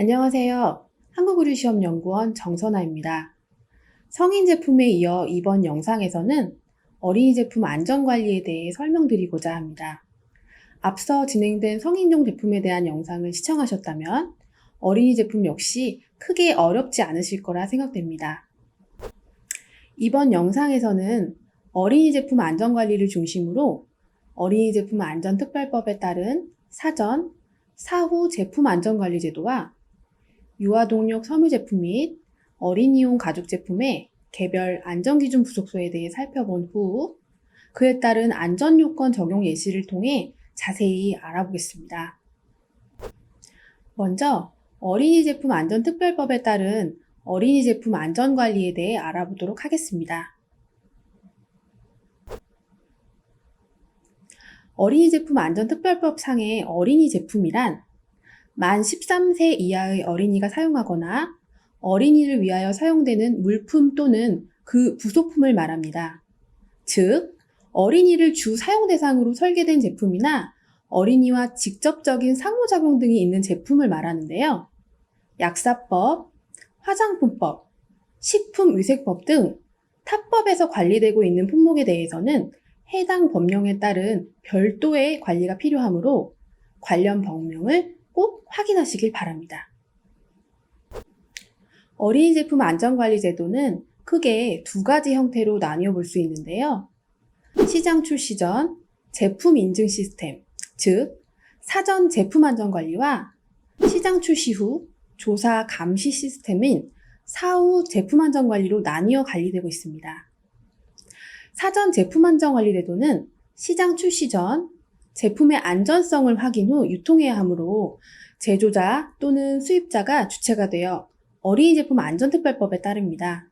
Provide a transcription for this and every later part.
안녕하세요. 한국의료시험연구원 정선아입니다. 성인 제품에 이어 이번 영상에서는 어린이 제품 안전관리에 대해 설명드리고자 합니다. 앞서 진행된 성인용 제품에 대한 영상을 시청하셨다면 어린이 제품 역시 크게 어렵지 않으실 거라 생각됩니다. 이번 영상에서는 어린이 제품 안전관리를 중심으로 어린이 제품 안전특별법에 따른 사전, 사후 제품 안전관리 제도와 유아동력 섬유 제품 및 어린이용 가죽 제품의 개별 안전기준 부속소에 대해 살펴본 후 그에 따른 안전요건 적용 예시를 통해 자세히 알아보겠습니다. 먼저 어린이 제품 안전특별법에 따른 어린이 제품 안전관리에 대해 알아보도록 하겠습니다. 어린이 제품 안전특별법 상의 어린이 제품이란 만 13세 이하의 어린이가 사용하거나 어린이를 위하여 사용되는 물품 또는 그 부속품을 말합니다. 즉, 어린이를 주 사용 대상으로 설계된 제품이나 어린이와 직접적인 상호작용 등이 있는 제품을 말하는데요. 약사법, 화장품법, 식품위생법 등 타법에서 관리되고 있는 품목에 대해서는 해당 법령에 따른 별도의 관리가 필요하므로 관련 법령을 꼭 확인하시길 바랍니다. 어린이 제품 안전관리 제도는 크게 두 가지 형태로 나뉘어 볼 수 있는데요. 시장 출시 전 제품 인증 시스템, 즉 사전 제품 안전관리와 시장 출시 후 조사 감시 시스템인 사후 제품 안전관리로 나뉘어 관리되고 있습니다. 사전 제품 안전관리 제도는 시장 출시 전 제품의 안전성을 확인 후 유통해야 하므로 제조자 또는 수입자가 주체가 되어 어린이 제품 안전특별법에 따릅니다.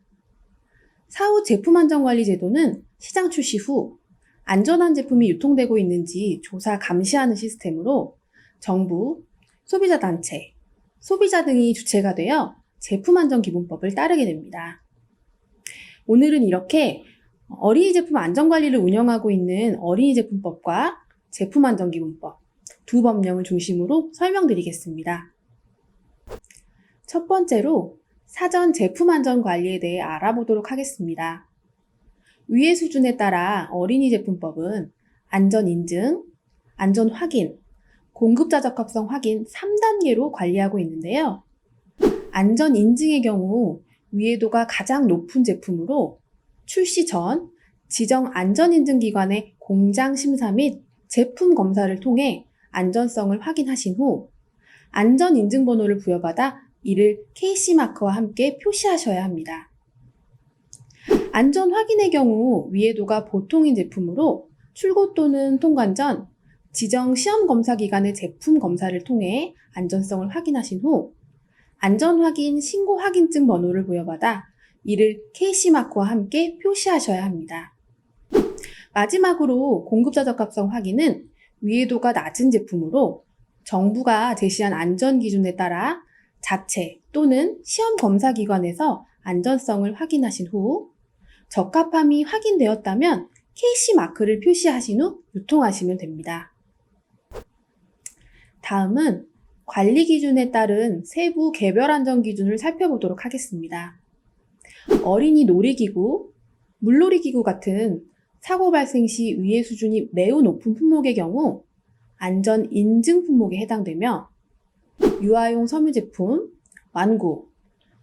사후 제품 안전관리 제도는 시장 출시 후 안전한 제품이 유통되고 있는지 조사 감시하는 시스템으로 정부, 소비자단체, 소비자 등이 주체가 되어 제품안전기본법을 따르게 됩니다. 오늘은 이렇게 어린이 제품 안전관리를 운영하고 있는 어린이 제품법과 제품안전기본법 두 법령을 중심으로 설명드리겠습니다. 첫 번째로 사전 제품안전관리에 대해 알아보도록 하겠습니다. 위의 수준에 따라 어린이 제품법은 안전인증, 안전확인, 공급자 적합성 확인 3단계로 관리하고 있는데요. 안전인증의 경우 위해도가 가장 높은 제품으로 출시 전 지정 안전인증기관의 공장심사 및 제품 검사를 통해 안전성을 확인하신 후 안전인증번호를 부여받아 이를 KC마크와 함께 표시하셔야 합니다. 안전확인의 경우 위해도가 보통인 제품으로 출고 또는 통관 전 지정 시험검사기관의 제품 검사를 통해 안전성을 확인하신 후 안전확인 신고확인증 번호를 부여받아 이를 KC마크와 함께 표시하셔야 합니다. 마지막으로 공급자 적합성 확인은 위해도가 낮은 제품으로 정부가 제시한 안전기준에 따라 자체 또는 시험검사기관에서 안전성을 확인하신 후 적합함이 확인되었다면 KC마크를 표시하신 후 유통하시면 됩니다. 다음은 관리기준에 따른 세부 개별 안전기준을 살펴보도록 하겠습니다. 어린이 놀이기구, 물놀이기구 같은 사고 발생 시 위해 수준이 매우 높은 품목의 경우 안전인증 품목에 해당되며 유아용 섬유 제품, 완구,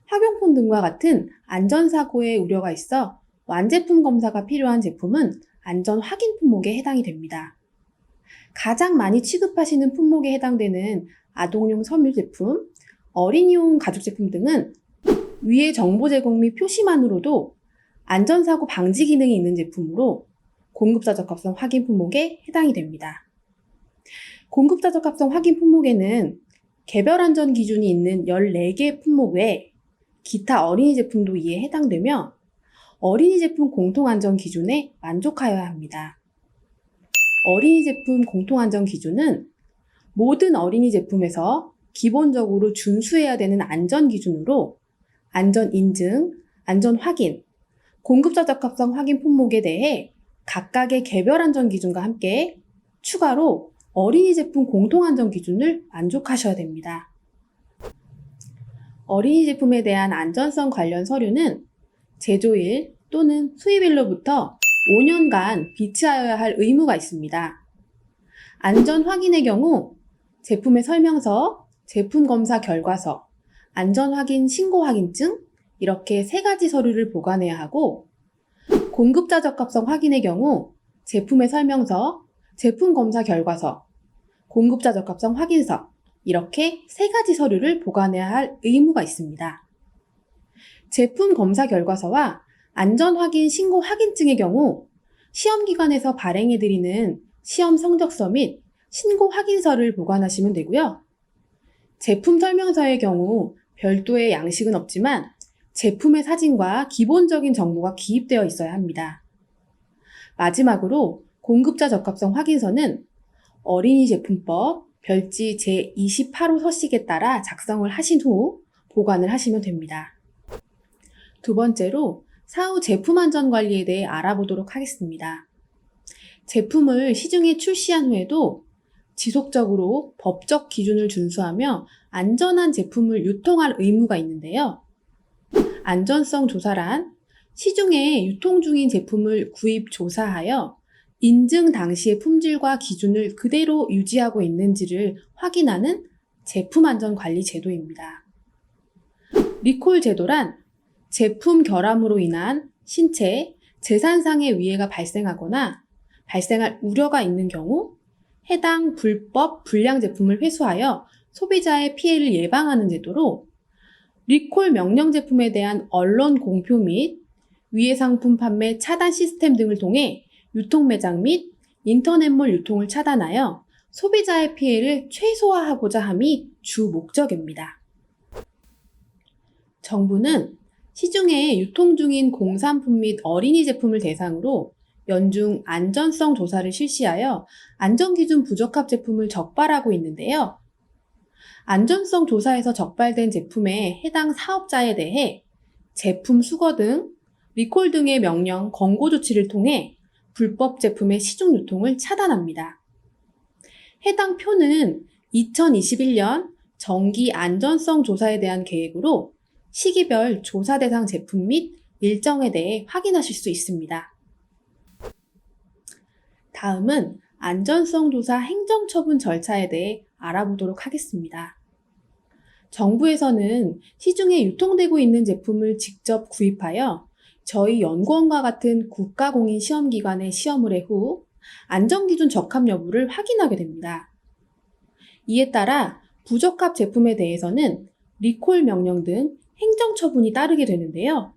학용품 등과 같은 안전사고의 우려가 있어 완제품 검사가 필요한 제품은 안전확인 품목에 해당이 됩니다. 가장 많이 취급하시는 품목에 해당되는 아동용 섬유 제품, 어린이용 가죽 제품 등은 위의 정보 제공 및 표시만으로도 안전사고 방지 기능이 있는 제품으로 공급자 적합성 확인 품목에 해당이 됩니다. 공급자 적합성 확인 품목에는 개별 안전 기준이 있는 14개 품목 외 기타 어린이 제품도 이에 해당되며 어린이 제품 공통안전 기준에 만족하여야 합니다. 어린이 제품 공통안전 기준은 모든 어린이 제품에서 기본적으로 준수해야 되는 안전 기준으로 안전 인증, 안전 확인, 공급자 적합성 확인 품목에 대해 각각의 개별 안전 기준과 함께 추가로 어린이 제품 공통 안전 기준을 만족하셔야 됩니다. 어린이 제품에 대한 안전성 관련 서류는 제조일 또는 수입일로부터 5년간 비치하여야 할 의무가 있습니다. 안전 확인의 경우 제품의 설명서, 제품 검사 결과서, 안전 확인 신고 확인증 이렇게 3가지 서류를 보관해야 하고, 공급자 적합성 확인의 경우 제품의 설명서, 제품 검사 결과서, 공급자 적합성 확인서 이렇게 3가지 서류를 보관해야 할 의무가 있습니다. 제품 검사 결과서와 안전 확인 신고 확인증의 경우 시험기관에서 발행해드리는 시험 성적서 및 신고 확인서를 보관하시면 되고요. 제품 설명서의 경우 별도의 양식은 없지만 제품의 사진과 기본적인 정보가 기입되어 있어야 합니다. 마지막으로 공급자 적합성 확인서는 어린이 제품법 별지 제28호 서식에 따라 작성을 하신 후 보관을 하시면 됩니다. 두 번째로 사후 제품 안전 관리에 대해 알아보도록 하겠습니다. 제품을 시중에 출시한 후에도 지속적으로 법적 기준을 준수하며 안전한 제품을 유통할 의무가 있는데요. 안전성 조사란 시중에 유통 중인 제품을 구입 조사하여 인증 당시의 품질과 기준을 그대로 유지하고 있는지를 확인하는 제품 안전 관리 제도입니다. 리콜 제도란 제품 결함으로 인한 신체, 재산상의 위해가 발생하거나 발생할 우려가 있는 경우 해당 불법, 불량 제품을 회수하여 소비자의 피해를 예방하는 제도로 리콜 명령 제품에 대한 언론 공표 및 위해 상품 판매 차단 시스템 등을 통해 유통 매장 및 인터넷몰 유통을 차단하여 소비자의 피해를 최소화하고자 함이 주 목적입니다. 정부는 시중에 유통 중인 공산품 및 어린이 제품을 대상으로 연중 안전성 조사를 실시하여 안전기준 부적합 제품을 적발하고 있는데요. 안전성 조사에서 적발된 제품의 해당 사업자에 대해 제품 수거 등 리콜 등의 명령, 권고 조치를 통해 불법 제품의 시중 유통을 차단합니다. 해당 표는 2021년 정기 안전성 조사에 대한 계획으로 시기별 조사 대상 제품 및 일정에 대해 확인하실 수 있습니다. 다음은 안전성 조사 행정처분 절차에 대해 알아보도록 하겠습니다. 정부에서는 시중에 유통되고 있는 제품을 직접 구입하여 저희 연구원과 같은 국가공인 시험기관에 시험을 해 후 안전기준 적합 여부를 확인하게 됩니다. 이에 따라 부적합 제품에 대해서는 리콜 명령 등 행정처분이 따르게 되는데요.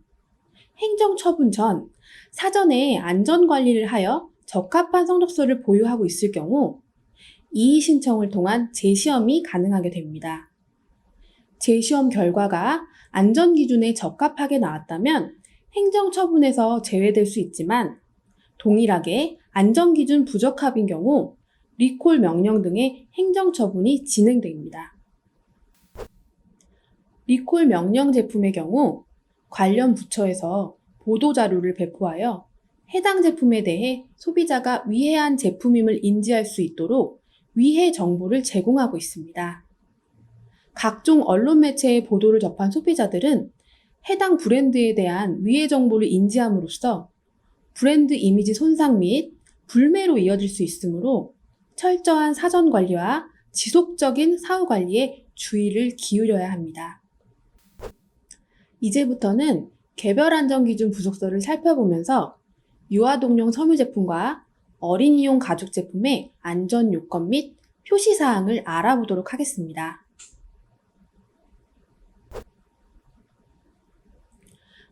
행정처분 전 사전에 안전관리를 하여 적합한 성적서를 보유하고 있을 경우 이의 신청을 통한 재시험이 가능하게 됩니다. 재시험 결과가 안전기준에 적합하게 나왔다면 행정처분에서 제외될 수 있지만 동일하게 안전기준 부적합인 경우 리콜 명령 등의 행정처분이 진행됩니다. 리콜 명령 제품의 경우 관련 부처에서 보도자료를 배포하여 해당 제품에 대해 소비자가 위해한 제품임을 인지할 수 있도록 위해 정보를 제공하고 있습니다. 각종 언론 매체의 보도를 접한 소비자들은 해당 브랜드에 대한 위해 정보를 인지함으로써 브랜드 이미지 손상 및 불매로 이어질 수 있으므로 철저한 사전 관리와 지속적인 사후 관리에 주의를 기울여야 합니다. 이제부터는 개별 안전기준 부속서를 살펴보면서 유아동용 섬유 제품과 어린이용 가죽 제품의 안전 요건 및 표시 사항을 알아보도록 하겠습니다.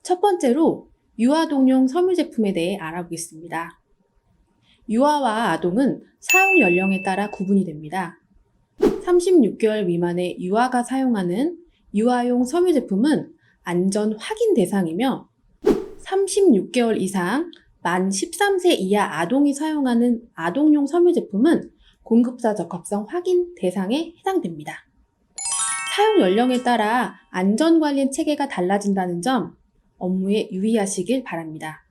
첫 번째로 유아동용 섬유 제품에 대해 알아보겠습니다. 유아와 아동은 사용 연령에 따라 구분이 됩니다. 36개월 미만의 유아가 사용하는 유아용 섬유 제품은 안전 확인 대상이며 36개월 이상 만 13세 이하 아동이 사용하는 아동용 섬유 제품은 공급자 적합성 확인 대상에 해당됩니다. 사용 연령에 따라 안전관리 체계가 달라진다는 점 업무에 유의하시길 바랍니다.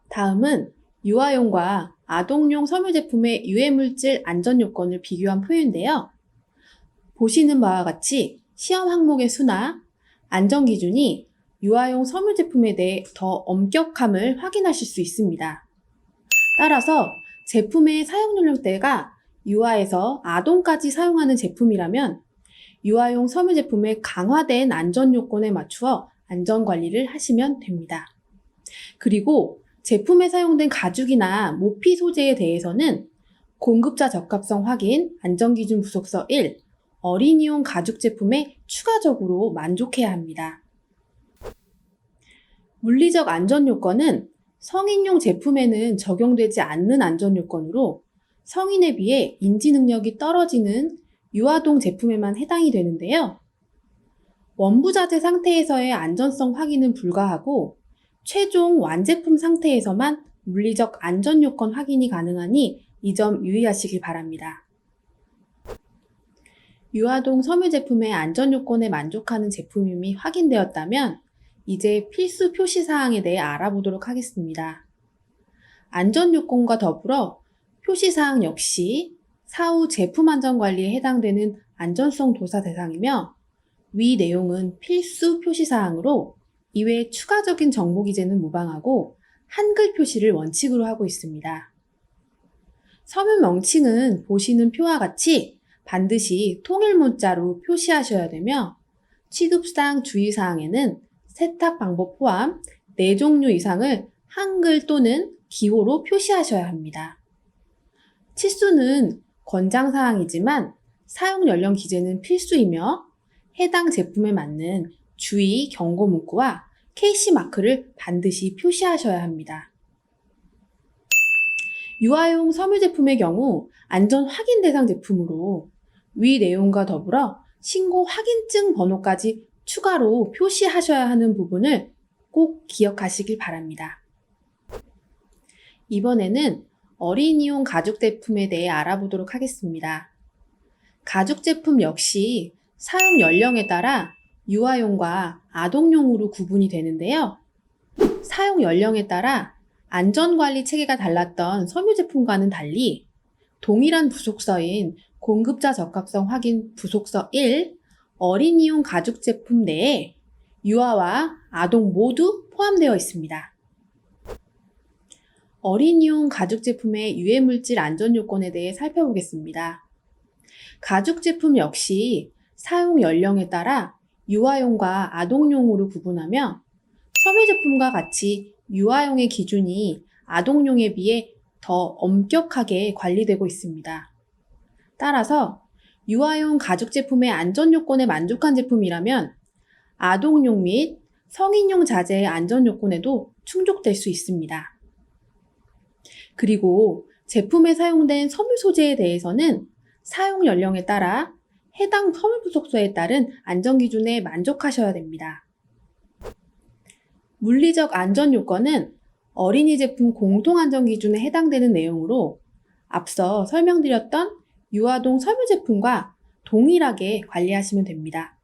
다음은 유아용과 아동용 섬유 제품의 유해물질 안전 요건을 비교한 표인데요. 보시는 바와 같이 시험 항목의 수나 안전 기준이 유아용 섬유 제품에 대해 더 엄격함을 확인하실 수 있습니다. 따라서 제품의 사용 연령대가 유아에서 아동까지 사용하는 제품이라면 유아용 섬유 제품의 강화된 안전 요건에 맞추어 안전 관리를 하시면 됩니다. 그리고 제품에 사용된 가죽이나 모피 소재에 대해서는 공급자 적합성 확인, 안전기준 부속서 1, 어린이용 가죽 제품에 추가적으로 만족해야 합니다. 물리적 안전 요건은 성인용 제품에는 적용되지 않는 안전 요건으로 성인에 비해 인지 능력이 떨어지는 유아동 제품에만 해당이 되는데요. 원부자재 상태에서의 안전성 확인은 불가하고 최종 완제품 상태에서만 물리적 안전 요건 확인이 가능하니 이 점 유의하시길 바랍니다. 유아동 섬유 제품의 안전 요건에 만족하는 제품임이 확인되었다면 이제 필수 표시 사항에 대해 알아보도록 하겠습니다. 안전 요건과 더불어 표시 사항 역시 사후 제품 안전 관리에 해당되는 안전성 조사 대상이며 위 내용은 필수 표시 사항으로 이외 추가적인 정보 기재는 무방하고 한글 표시를 원칙으로 하고 있습니다. 섬유 명칭은 보시는 표와 같이 반드시 통일 문자로 표시하셔야 되며 취급상 주의사항에는 세탁 방법 포함 4종류 이상을 한글 또는 기호로 표시하셔야 합니다. 치수는 권장사항이지만 사용 연령 기재는 필수이며 해당 제품에 맞는 주의 경고 문구와 KC 마크를 반드시 표시하셔야 합니다. 유아용 섬유 제품의 경우 안전 확인 대상 제품으로 위 내용과 더불어 신고 확인증 번호까지 추가로 표시하셔야 하는 부분을 꼭 기억하시길 바랍니다. 이번에는 어린이용 가죽 제품에 대해 알아보도록 하겠습니다. 가죽 제품 역시 사용 연령에 따라 유아용과 아동용으로 구분이 되는데요. 사용 연령에 따라 안전관리 체계가 달랐던 섬유 제품과는 달리 동일한 부속서인 공급자 적합성 확인 부속서 1, 어린이용 가죽 제품 내에 유아와 아동 모두 포함되어 있습니다. 어린이용 가죽 제품의 유해물질 안전 요건에 대해 살펴보겠습니다. 가죽 제품 역시 사용 연령에 따라 유아용과 아동용으로 구분하며 섬유 제품과 같이 유아용의 기준이 아동용에 비해 더 엄격하게 관리되고 있습니다. 따라서 유아용 가죽 제품의 안전 요건에 만족한 제품이라면 아동용 및 성인용 자재의 안전 요건에도 충족될 수 있습니다. 그리고 제품에 사용된 섬유 소재에 대해서는 사용 연령에 따라 해당 섬유 부속서에 따른 안전 기준에 만족하셔야 됩니다. 물리적 안전 요건은 어린이 제품 공통안전 기준에 해당되는 내용으로 앞서 설명드렸던 유아동 섬유 제품과 동일하게 관리하시면 됩니다.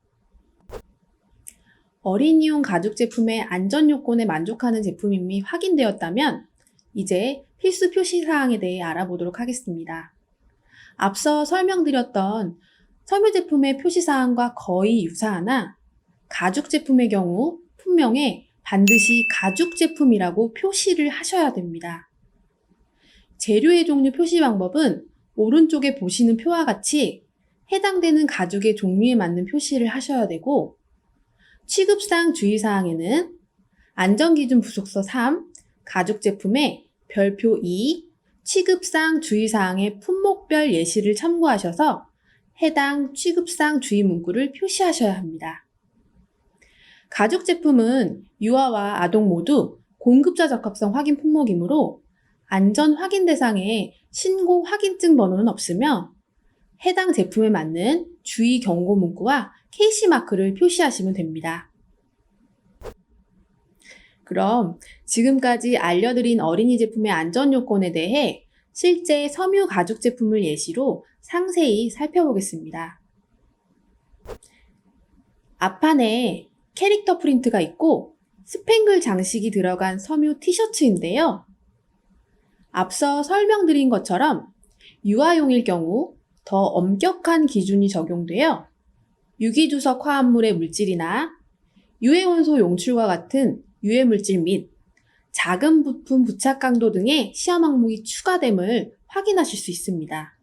어린이용 가죽 제품의 안전 요건에 만족하는 제품임이 확인되었다면 이제 필수 표시 사항에 대해 알아보도록 하겠습니다. 앞서 설명드렸던 섬유 제품의 표시 사항과 거의 유사하나 가죽 제품의 경우 품명에 반드시 가죽 제품이라고 표시를 하셔야 됩니다. 재료의 종류 표시 방법은 오른쪽에 보시는 표와 같이 해당되는 가죽의 종류에 맞는 표시를 하셔야 되고 취급상 주의사항에는 안전기준 부속서 3, 가죽 제품의 별표 2, 취급상 주의사항의 품목별 예시를 참고하셔서 해당 취급상 주의 문구를 표시하셔야 합니다. 가죽 제품은 유아와 아동 모두 공급자 적합성 확인 품목이므로 안전 확인 대상에 신고 확인증 번호는 없으며 해당 제품에 맞는 주의 경고 문구와 KC 마크를 표시하시면 됩니다. 그럼 지금까지 알려드린 어린이 제품의 안전 요건에 대해 실제 섬유 가죽 제품을 예시로 상세히 살펴보겠습니다. 앞판에 캐릭터 프린트가 있고 스팽글 장식이 들어간 섬유 티셔츠인데요. 앞서 설명드린 것처럼 유아용일 경우 더 엄격한 기준이 적용되어 유기주석 화합물의 물질이나 유해원소 용출과 같은 유해물질 및 작은 부품 부착 강도 등의 시험 항목이 추가됨을 확인하실 수 있습니다.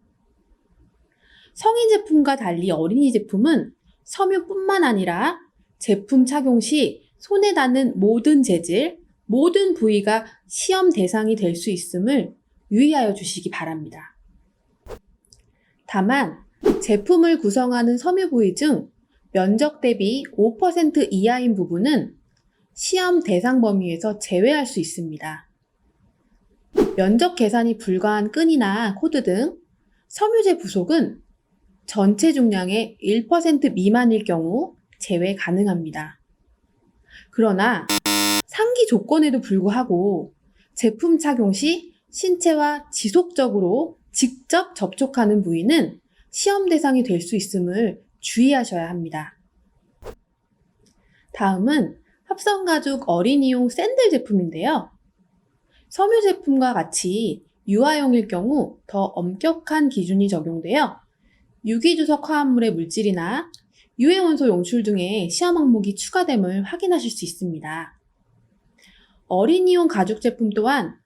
성인 제품과 달리 어린이 제품은 섬유뿐만 아니라 제품 착용 시 손에 닿는 모든 재질, 모든 부위가 시험 대상이 될 수 있음을 유의하여 주시기 바랍니다. 다만 제품을 구성하는 섬유 부위 중 면적 대비 5% 이하인 부분은 시험 대상 범위에서 제외할 수 있습니다. 면적 계산이 불가한 끈이나 코드 등 섬유제 부속은 전체 중량의 1% 미만일 경우 제외 가능합니다. 그러나 상기 조건에도 불구하고 제품 착용 시 신체와 지속적으로 직접 접촉하는 부위는 시험 대상이 될 수 있음을 주의하셔야 합니다. 다음은 합성가죽 어린이용 샌들 제품인데요. 섬유 제품과 같이 유아용일 경우 더 엄격한 기준이 적용되어 유기주석 화합물의 물질이나 유해원소 용출 등의 시험 항목이 추가됨을 확인하실 수 있습니다. 어린이용 가죽 제품 또한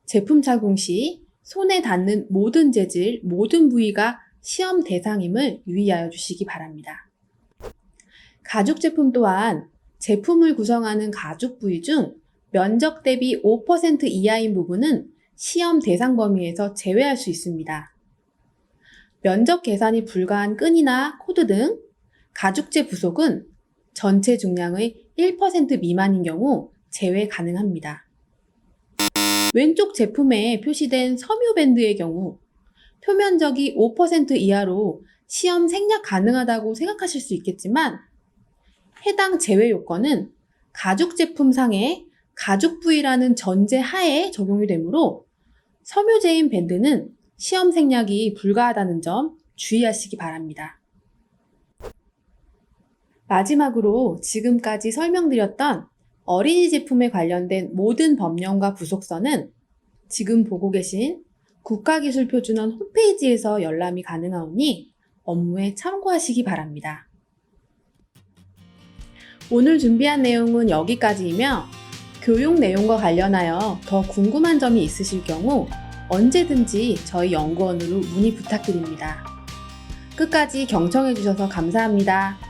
제품 착용 시 손에 닿는 모든 재질, 모든 부위가 시험 대상임을 유의하여 주시기 바랍니다. 가죽 제품 또한 제품을 구성하는 가죽 부위 중 면적 대비 5% 이하인 부분은 시험 대상 범위에서 제외할 수 있습니다. 면적 계산이 불가한 끈이나 코드 등 가죽재 부속은 전체 중량의 1% 미만인 경우 제외 가능합니다. 왼쪽 제품에 표시된 섬유 밴드의 경우 표면적이 5% 이하로 시험 생략 가능하다고 생각하실 수 있겠지만 해당 제외 요건은 가죽 제품 상의 가죽 부위라는 전제 하에 적용이 되므로 섬유제인 밴드는 시험 생략이 불가하다는 점 주의하시기 바랍니다. 마지막으로 지금까지 설명드렸던 어린이 제품에 관련된 모든 법령과 부속서는 지금 보고 계신 국가기술표준원 홈페이지에서 열람이 가능하오니 업무에 참고하시기 바랍니다. 오늘 준비한 내용은 여기까지이며 교육 내용과 관련하여 더 궁금한 점이 있으실 경우 언제든지 저희 연구원으로 문의 부탁드립니다. 끝까지 경청해 주셔서 감사합니다.